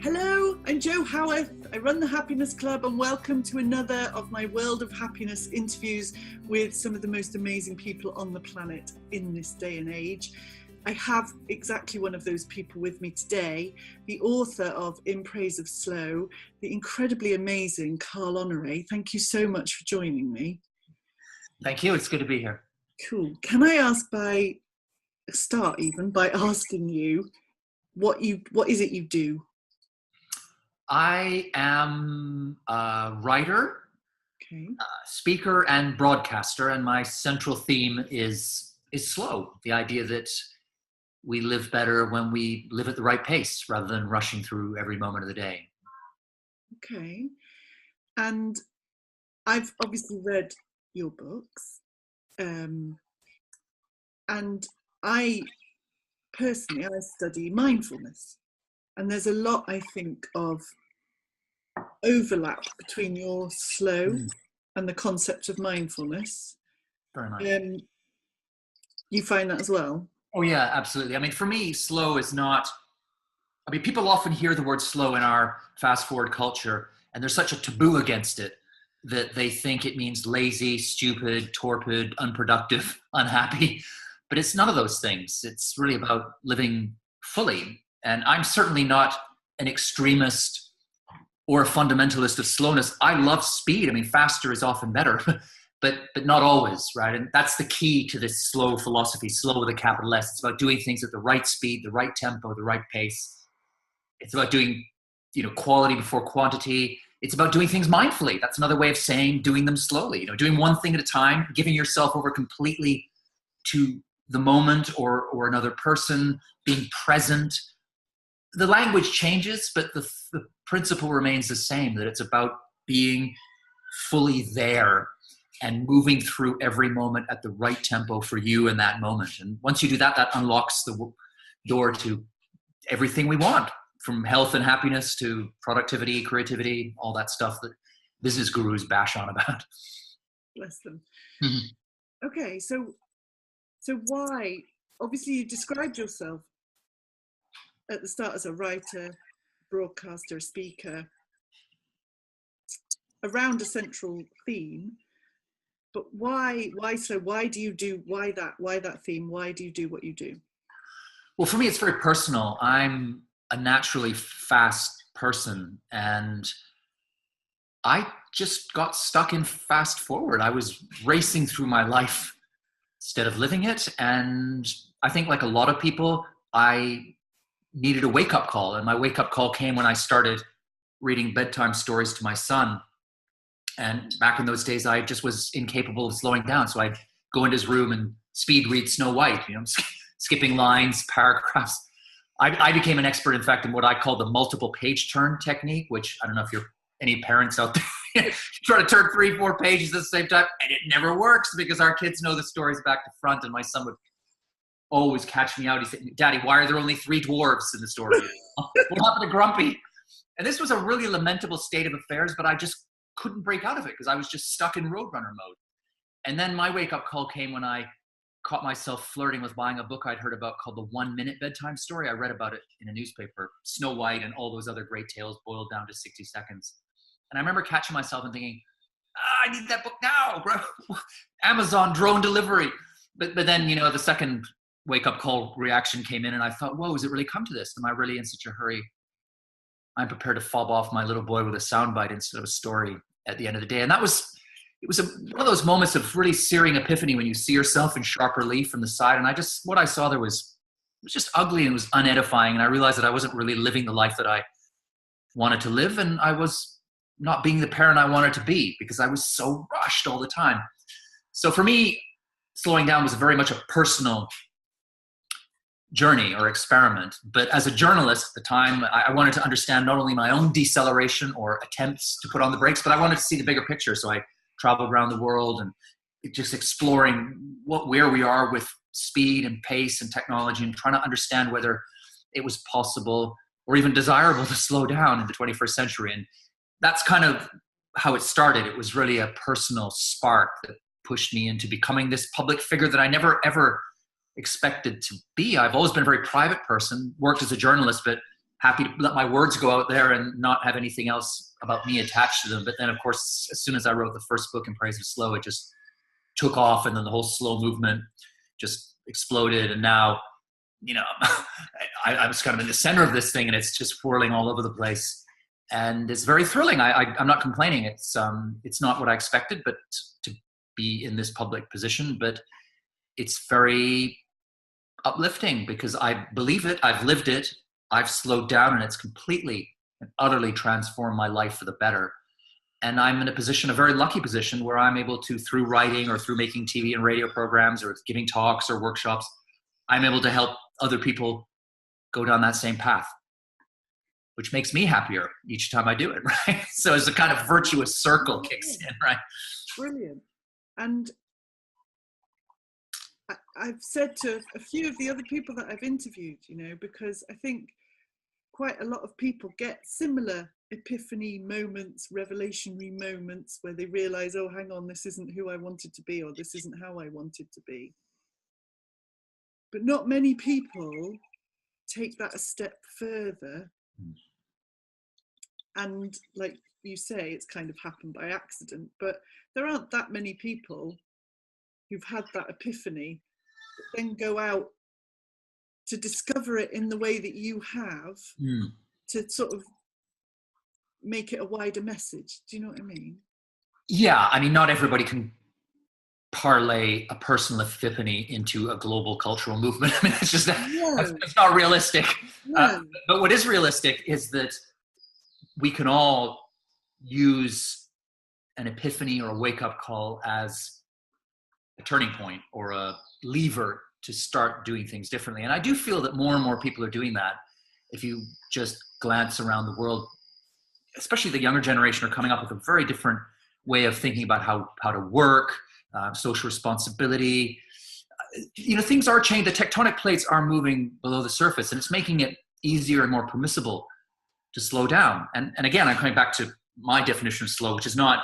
Hello, I'm Jo Howarth. I run the Happiness Club, and welcome to another of my World of Happiness interviews with some of the most amazing people on the planet in this day and age. I have exactly one of those people with me today, the author of In Praise of Slow, the incredibly amazing Honore. Thank you so much for joining me. Thank you. It's good to be here. Cool. Can I start by asking you what is it you do? I am a writer, Okay. speaker, and broadcaster, and my central theme is slow. The idea that we live better when we live at the right pace rather than rushing through every moment of the day. Okay. And I've obviously read your books, and I study mindfulness, and there's a lot, I think, of overlap between your slow and the concept of mindfulness. Very much. You find that as well? Oh yeah, absolutely. I mean, for me, slow is not, people often hear the word slow in our fast forward culture, and there's such a taboo against it that they think it means lazy, stupid, torpid, unproductive, unhappy. But it's none of those things. It's really about living fully. And I'm certainly not an extremist or a fundamentalist of slowness. I love speed. I mean, faster is often better, but not always, right? And that's the key to this slow philosophy, slow with a capital S. It's about doing things at the right speed, the right tempo, the right pace. It's about doing, quality before quantity. It's about doing things mindfully. That's another way of saying doing them slowly, doing one thing at a time, giving yourself over completely to the moment or another person, being present. The language changes, but the principle remains the same, that it's about being fully there and moving through every moment at the right tempo for you in that moment. And once you do that, that unlocks the door to everything we want, from health and happiness to productivity, creativity, all that stuff that business gurus bash on about. Bless them. Mm-hmm. Okay, so why, obviously you described yourself at the start as a writer, broadcaster, speaker, around a central theme, but why so? Why do you do, why that theme? Why do you do what you do? Well, for me, it's very personal. I'm a naturally fast person, and I just got stuck in fast forward. I was racing through my life instead of living it. And I think, like a lot of people, I needed a wake-up call. And my wake-up call came when I started reading bedtime stories to my son. And back in those days, I just was incapable of slowing down. So I'd go into his room and speed read Snow White, skipping lines, paragraphs. I became an expert, in fact, in what I call the multiple page turn technique, which I don't know if you're any parents out there try to turn 3-4 pages at the same time, and it never works because our kids know the stories back to front. And my son would always catch me out. He said, "Daddy, why are there only 3 dwarves in the story? What happened to Grumpy?" And this was a really lamentable state of affairs, but I just couldn't break out of it because I was just stuck in Roadrunner mode. And then my wake-up call came when I caught myself flirting with buying a book I'd heard about called The 1 Minute Bedtime Story. I read about it in a newspaper, Snow White and all those other great tales boiled down to 60 seconds. And I remember catching myself and thinking, I need that book now, bro. Amazon drone delivery. But then, the second wake-up call reaction came in, and I thought, whoa, has it really come to this? Am I really in such a hurry? I'm prepared to fob off my little boy with a soundbite instead of a story at the end of the day. And it was one of those moments of really searing epiphany when you see yourself in sharp relief from the side. And what I saw there was just ugly and it was unedifying. And I realized that I wasn't really living the life that I wanted to live. And I was not being the parent I wanted to be because I was so rushed all the time. So for me, slowing down was very much a personal journey or experiment. But as a journalist at the time, I wanted to understand not only my own deceleration or attempts to put on the brakes, but I wanted to see the bigger picture. So I traveled around the world and just exploring where we are with speed and pace and technology, and trying to understand whether it was possible or even desirable to slow down in the 21st century. And that's kind of how it started. It was really a personal spark that pushed me into becoming this public figure that I never, ever expected to be. I've always been a very private person, worked as a journalist, but happy to let my words go out there and not have anything else about me attached to them. But then, of course, as soon as I wrote the first book, In Praise of Slow, it just took off, and then the whole slow movement just exploded. And now, you know, I was kind of in the center of this thing, and it's just whirling all over the place. And it's very thrilling. I'm not complaining. It's not what I expected, but to be in this public position, but it's very uplifting because I believe it. I've lived it. I've slowed down, and it's completely and utterly transformed my life for the better. And I'm in a position, a very lucky position, where I'm able to, through writing or through making TV and radio programs or giving talks or workshops, I'm able to help other people go down that same path, which makes me happier each time I do it, right? So it's a kind of virtuous circle kicks in, right? Brilliant. And I've said to a few of the other people that I've interviewed, you know, because I think quite a lot of people get similar epiphany moments, revelationary moments where they realize, oh, hang on, this isn't who I wanted to be, or this isn't how I wanted to be. But not many people take that a step further. And like you say, it's kind of happened by accident, but there aren't that many people who've had that epiphany that then go out to discover it in the way that you have, to sort of make it a wider message. Do you know what I mean? Yeah, I mean, not everybody can parlay a personal epiphany into a global cultural movement. I mean, it's just it's not realistic. But what is realistic is that we can all use an epiphany or a wake-up call as a turning point or a lever to start doing things differently. And I do feel that more and more people are doing that. If you just glance around the world, especially the younger generation, are coming up with a very different way of thinking about how to work, social responsibility. You know, things are changing. The tectonic plates are moving below the surface, and it's making it easier and more permissible to slow down. And again, I'm coming back to my definition of slow, which is not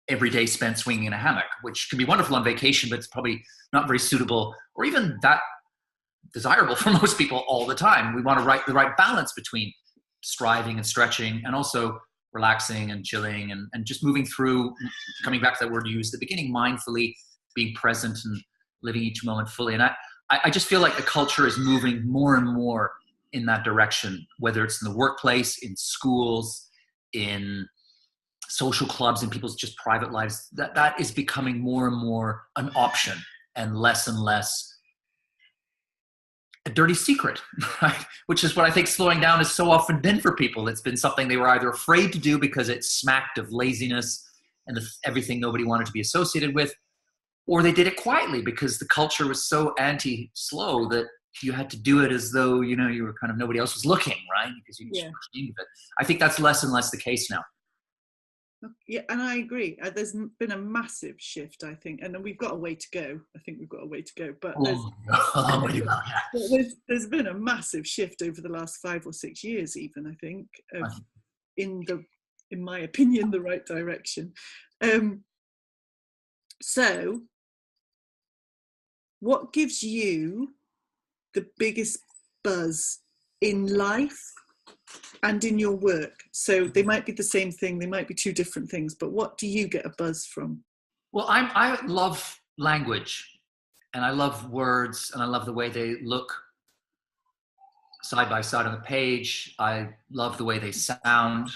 every day spent swinging in a hammock, which can be wonderful on vacation, but it's probably not very suitable or even that desirable for most people all the time. We want to write the right balance between striving and stretching and also relaxing and chilling and just moving through, coming back to that word you used at the beginning, mindfully being present and living each moment fully. And I just feel like the culture is moving more and more in that direction, whether it's in the workplace, in schools, in social clubs, in people's just private lives. That is becoming more and more an option and less a dirty secret, right? Which is what I think slowing down has so often been for people. It's been something they were either afraid to do because it smacked of laziness and everything nobody wanted to be associated with, or they did it quietly because the culture was so anti-slow that you had to do it as though, you know, you were kind of, nobody else was looking, right? Because you just weren't ashamed of it. I think that's less and less the case now. Yeah, and I agree. There's been a massive shift, I think, and we've got a way to go. I think we've got a way to go, but there's been a massive shift over the last 5 or 6 years, even, I think, in my opinion, the right direction. So, what gives you the biggest buzz in life and in your work? So they might be the same thing, they might be two different things, but what do you get a buzz from? Well, I love language, and I love words, and I love the way they look side by side on the page. I love the way they sound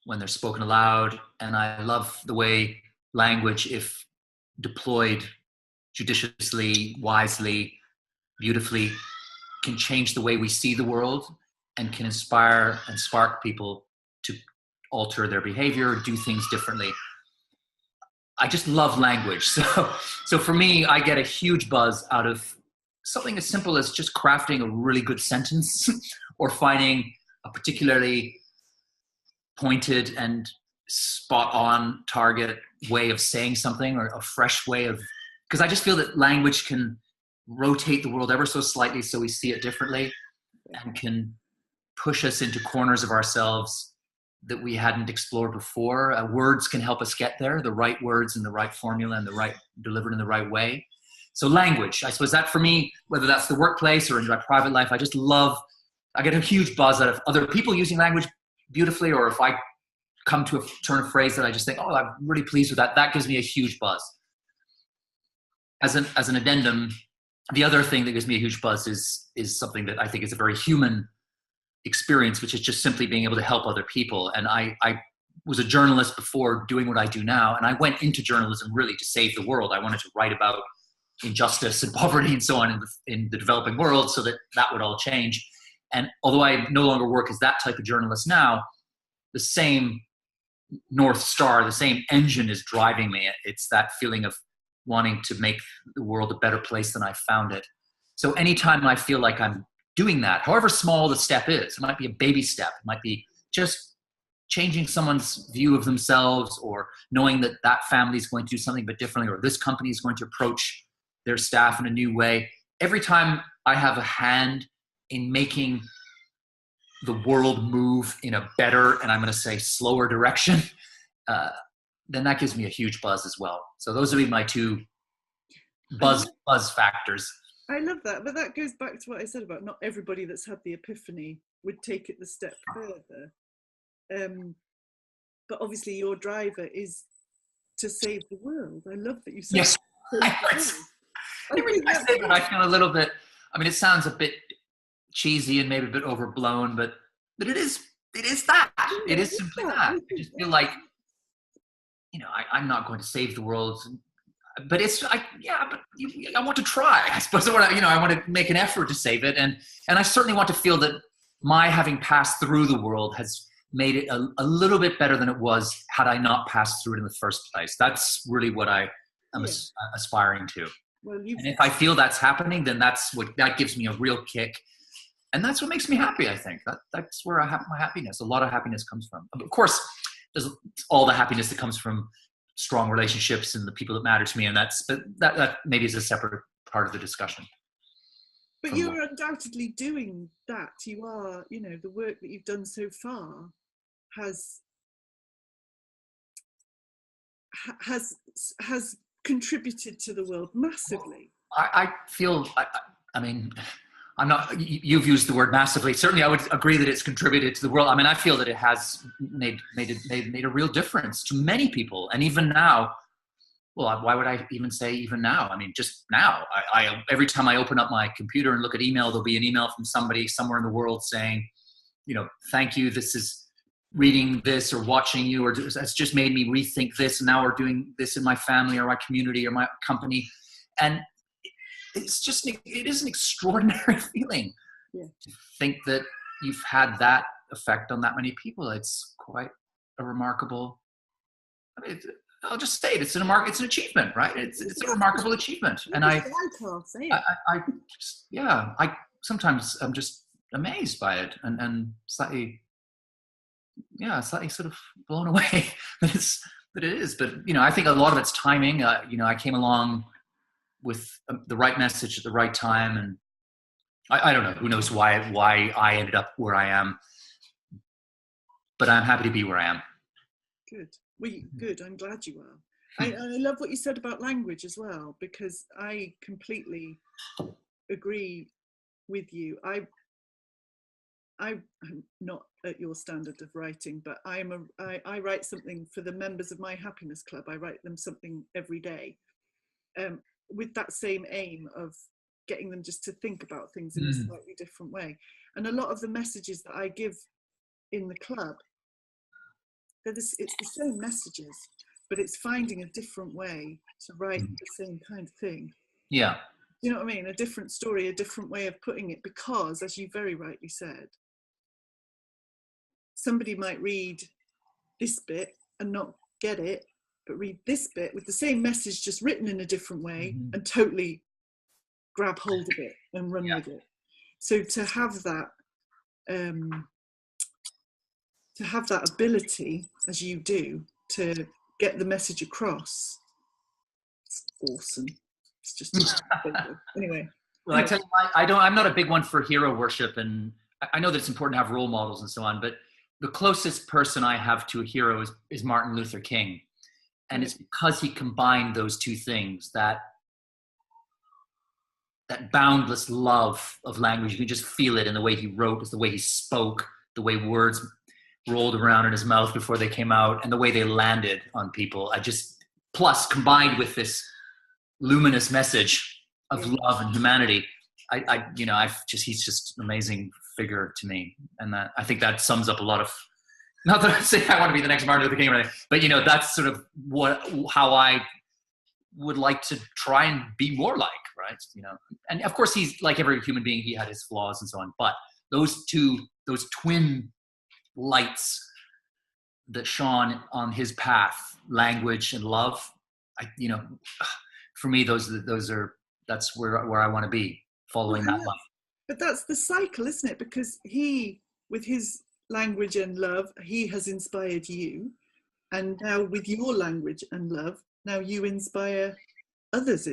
when they're spoken aloud, and I love the way language, if deployed judiciously, wisely, beautifully, can change the way we see the world and can inspire and spark people to alter their behavior, do things differently. I just love language. So for me, I get a huge buzz out of something as simple as just crafting a really good sentence or finding a particularly pointed and spot on target way of saying something, or a fresh way of, because I just feel that language can rotate the world ever so slightly so we see it differently, and can push us into corners of ourselves that we hadn't explored before. Words can help us get there, the right words and the right formula and the right, delivered in the right way. So language, I suppose that for me, whether that's the workplace or in my private life, I just love I get a huge buzz out of other people using language beautifully, or if I come to a turn of phrase that I just think, oh, I'm really pleased with that. That gives me a huge buzz. As an addendum, the other thing that gives me a huge buzz is something that I think is a very human experience, which is just simply being able to help other people. And I was a journalist before doing what I do now, and I went into journalism really to save the world. I wanted to write about injustice and poverty and so on in the developing world, so that would all change. And although I no longer work as that type of journalist now, the same North Star, the same engine is driving me. It's that feeling of wanting to make the world a better place than I found it. So anytime I feel like I'm doing that, however small the step is, it might be a baby step, it might be just changing someone's view of themselves, or knowing that that family is going to do something but differently, or this company is going to approach their staff in a new way. Every time I have a hand in making the world move in a better, and I'm going to say slower direction, then that gives me a huge buzz as well. So those would be my two buzz factors. I love that, but that goes back to what I said about not everybody that's had the epiphany would take it the step further. But obviously your driver is to save the world. I love that you said yes. Every time I say that, I feel a little bit, I mean, it sounds a bit cheesy and maybe a bit overblown, but it is that. It is simply that. I just feel like, I'm not going to save the world, but I want to try. I suppose I want to make an effort to save it. And I certainly want to feel that my having passed through the world has made it a little bit better than it was had I not passed through it in the first place. That's really what I am aspiring to. Well, and if I feel that's happening, then that gives me a real kick. And that's what makes me happy, I think. That's where I have my happiness. A lot of happiness comes from. Of course, there's all the happiness that comes from strong relationships and the people that matter to me. And that maybe is a separate part of the discussion. But you're undoubtedly doing that. You are, the work that you've done so far has contributed to the world massively. I feel, I mean, I'm not, you've used the word massively. Certainly I would agree that it's contributed to the world. I mean, I feel that it has made a real difference to many people. And even now, well, why would I even say even now? I mean, just now, I every time I open up my computer and look at email, there'll be an email from somebody somewhere in the world saying, thank you, this is reading this or watching you, or that's just made me rethink this. And now we're doing this in my family or my community or my company. And it is an extraordinary feeling to think that you've had that effect on that many people. It's quite a remarkable, I'll just say it. It's an achievement, right? It's a remarkable achievement. And I sometimes I'm just amazed by it and slightly sort of blown away that it is. But, I think a lot of it's timing. I came along with the right message at the right time. And I don't know, who knows why I ended up where I am, but I'm happy to be where I am. Good. Good. I'm glad you are. I love what you said about language as well, because I completely agree with you. I'm not at your standard of writing, but I write something for the members of my happiness club. I write them something every day, with that same aim of getting them just to think about things in a slightly different way. And a lot of the messages that I give in the club, it's the same messages, but it's finding a different way to write the same kind of thing. Yeah. You know what I mean? A different story, a different way of putting it, because, as you very rightly said, somebody might read this bit and not get it, but read this bit with the same message, just written in a different way, and totally grab hold of it and run with it. So to have that, ability, as you do, to get the message across, it's awesome. It's just anyway. Well, I tell you, I'm not a big one for hero worship, and I know that it's important to have role models and so on, but the closest person I have to a hero is Martin Luther King. And it's because he combined those two things that that boundless love of language. You can just feel it in the way he wrote, the way he spoke, the way words rolled around in his mouth before they came out, and the way they landed on people. Plus combined with this luminous message of love and humanity, he's just an amazing figure to me. And that, I think that sums up a lot of, not that I'm saying I want to be the next Martin Luther King or anything, but that's sort of how I would like to try and be more like, right? And of course he's like every human being, he had his flaws and so on, but those twin lights that shone on his path, language and love, for me, that's where I want to be, following that light. But that's the cycle, isn't it? Because he, with his language and love, he has inspired you, and now with your language and love, now you inspire others.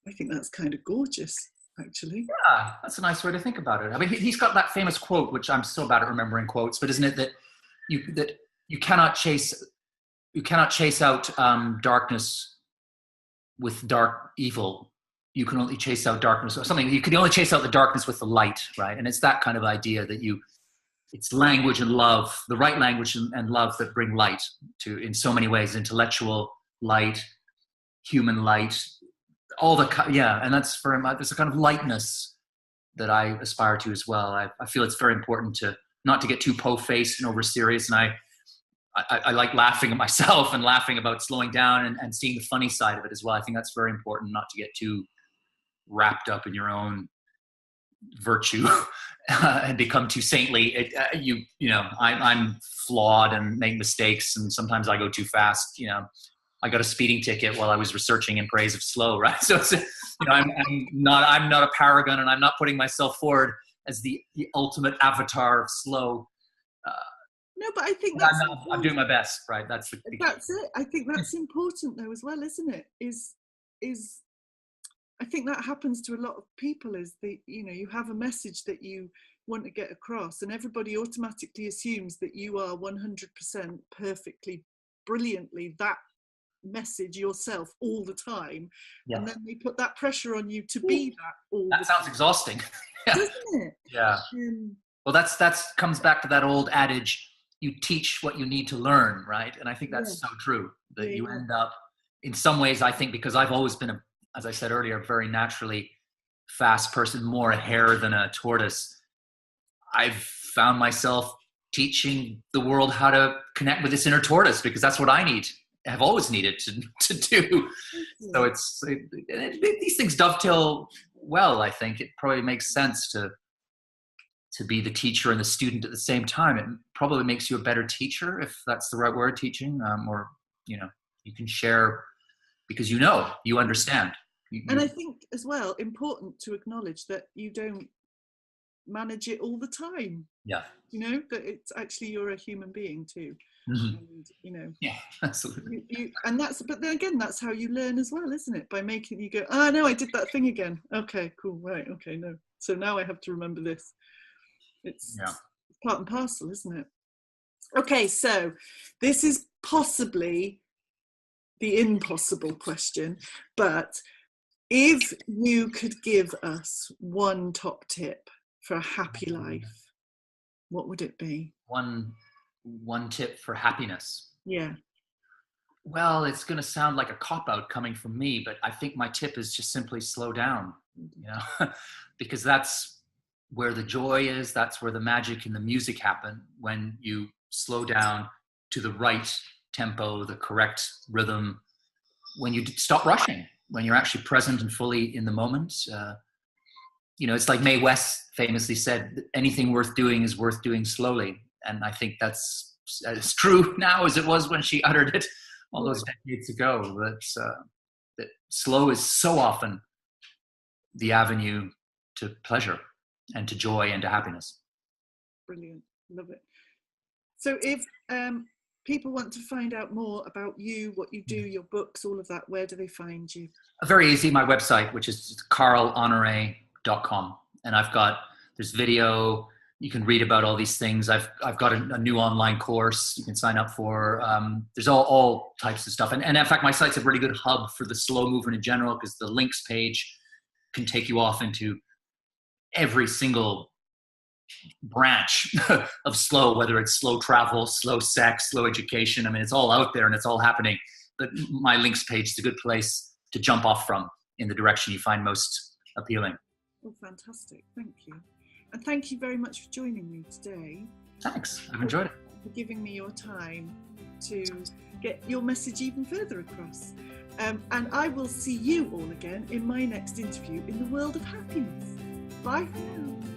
I think that's kind of gorgeous, actually. Yeah, that's a nice way to think about it. I mean, he's got that famous quote, which I'm so bad at remembering quotes, but isn't it that you cannot chase out darkness with dark evil. You can only chase out darkness or something. You can only chase out the darkness with the light, right? And it's that kind of idea that it's language and love, the right language and love that bring light to, in so many ways, intellectual light, human light, and that's very much, there's a kind of lightness that I aspire to as well. I feel it's very important not to get too po-faced and over serious, and I like laughing at myself and laughing about slowing down and seeing the funny side of it as well. I think that's very important, not to get too wrapped up in your own virtue and become too saintly. I'm flawed and make mistakes, and sometimes I go too fast. I got a speeding ticket while I was researching in praise of slow, right? So it's, I'm not a paragon, and I'm not putting myself forward as the ultimate avatar of slow. No, but I think I'm doing my best, right? That's it. I think that's important though as well, isn't it? Is I think that happens to a lot of people, is you have a message that you want to get across, and everybody automatically assumes that you are 100% perfectly, brilliantly that message yourself all the time. Yeah. And then they put that pressure on you to be that all the time. That sounds exhausting. Yeah. Doesn't it? Yeah. Well, that's comes back to that old adage, you teach what you need to learn, right? And I think that's so true, that you end up, in some ways, I think, because I've always been, as I said earlier, a very naturally fast person, more a hare than a tortoise. I've found myself teaching the world how to connect with this inner tortoise, because that's what I have always needed to do. So these things dovetail well. I think it probably makes sense to be the teacher and the student at the same time. It probably makes you a better teacher, if that's the right word, teaching, or you can share because you understand. And I think as well, important to acknowledge that you don't manage it all the time. Yeah. That it's actually, you're a human being too. Mm-hmm. And, yeah, absolutely. But then again, that's how you learn as well, isn't it? By making you go, no, I did that thing again. Okay, cool, right, okay, no. So now I have to remember this. It's part and parcel, isn't it? Okay, so this is possibly the impossible question, but if you could give us one top tip for a happy life, what would it be? One tip for happiness. Yeah. Well, it's going to sound like a cop-out coming from me, but I think my tip is just simply slow down, because that's where the joy is. That's where the magic and the music happen, when you slow down to the right tempo, the correct rhythm, when you stop rushing, when you're actually present and fully in the moment. It's like Mae West famously said, anything worth doing is worth doing slowly. And I think that's as true now as it was when she uttered it all those decades ago. That slow is so often the avenue to pleasure and to joy and to happiness. Brilliant. Love it. So if people want to find out more about you, what you do, your books, all of that, where do they find you? Very easy. My website, which is carlhonore.com. And there's video. You can read about all these things. I've got a new online course you can sign up for. There's all types of stuff. And in fact, my site's a really good hub for the slow movement in general, because the links page can take you off into every single branch of slow, whether it's slow travel, slow sex, slow education. I mean, it's all out there and it's all happening. But my links page is a good place to jump off from in the direction you find most appealing. Oh, fantastic. Thank you. And thank you very much for joining me today. Thanks. I've enjoyed it. For giving me your time to get your message even further across. And I will see you all again in my next interview in the world of happiness. Bye for now.